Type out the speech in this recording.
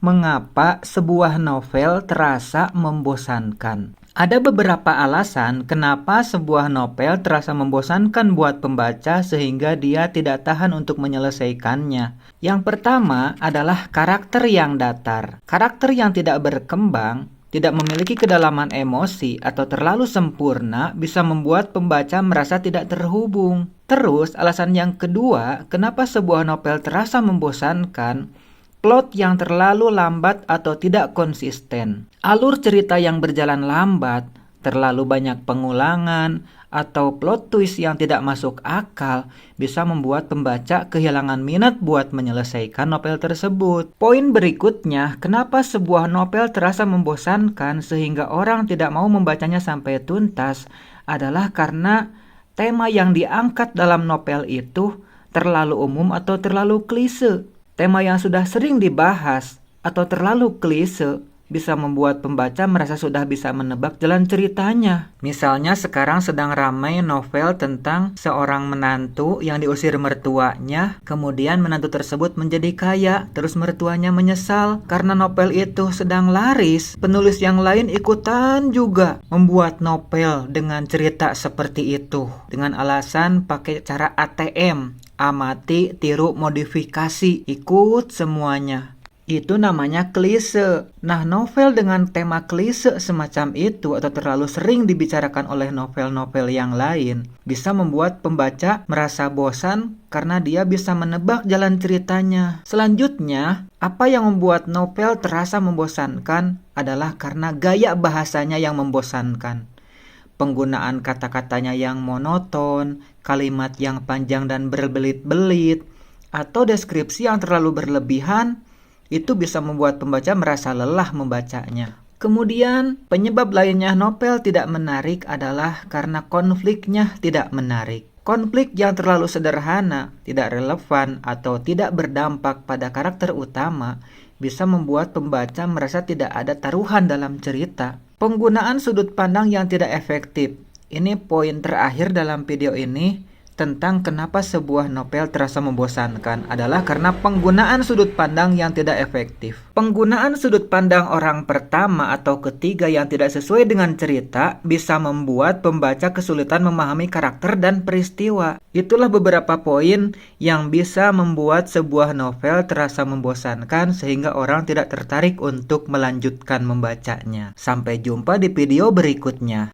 Mengapa sebuah novel terasa membosankan? Ada beberapa alasan kenapa sebuah novel terasa membosankan buat pembaca sehingga dia tidak tahan untuk menyelesaikannya. Yang pertama adalah karakter yang datar. Karakter yang tidak berkembang, tidak memiliki kedalaman emosi, atau terlalu sempurna bisa membuat pembaca merasa tidak terhubung. Terus, alasan yang kedua, kenapa sebuah novel terasa membosankan, plot yang terlalu lambat atau tidak konsisten. Alur cerita yang berjalan lambat, terlalu banyak pengulangan, atau plot twist yang tidak masuk akal bisa membuat pembaca kehilangan minat buat menyelesaikan novel tersebut. Poin berikutnya, kenapa sebuah novel terasa membosankan sehingga orang tidak mau membacanya sampai tuntas adalah karena tema yang diangkat dalam novel itu terlalu umum atau terlalu klise. Tema yang sudah sering dibahas atau terlalu klise bisa membuat pembaca merasa sudah bisa menebak jalan ceritanya. Misalnya sekarang sedang ramai novel tentang seorang menantu yang diusir mertuanya, kemudian menantu tersebut menjadi kaya, terus mertuanya menyesal. Karena novel itu sedang laris, penulis yang lain ikutan juga membuat novel dengan cerita seperti itu, dengan alasan pakai cara ATM. Amati, tiru, modifikasi, ikut semuanya. Itu namanya klise. Nah, novel dengan tema klise semacam itu atau terlalu sering dibicarakan oleh novel-novel yang lain bisa membuat pembaca merasa bosan karena dia bisa menebak jalan ceritanya. Selanjutnya, apa yang membuat novel terasa membosankan adalah karena gaya bahasanya yang membosankan. Penggunaan kata-katanya yang monoton, kalimat yang panjang dan berbelit-belit, atau deskripsi yang terlalu berlebihan, itu bisa membuat pembaca merasa lelah membacanya. Kemudian, penyebab lainnya novel tidak menarik adalah karena konfliknya tidak menarik. Konflik yang terlalu sederhana, tidak relevan, atau tidak berdampak pada karakter utama bisa membuat pembaca merasa tidak ada taruhan dalam cerita. Penggunaan sudut pandang yang tidak efektif. Ini poin terakhir dalam video ini tentang kenapa sebuah novel terasa membosankan adalah karena penggunaan sudut pandang yang tidak efektif. Penggunaan sudut pandang orang pertama atau ketiga yang tidak sesuai dengan cerita bisa membuat pembaca kesulitan memahami karakter dan peristiwa. Itulah beberapa poin yang bisa membuat sebuah novel terasa membosankan sehingga orang tidak tertarik untuk melanjutkan membacanya. Sampai jumpa di video berikutnya.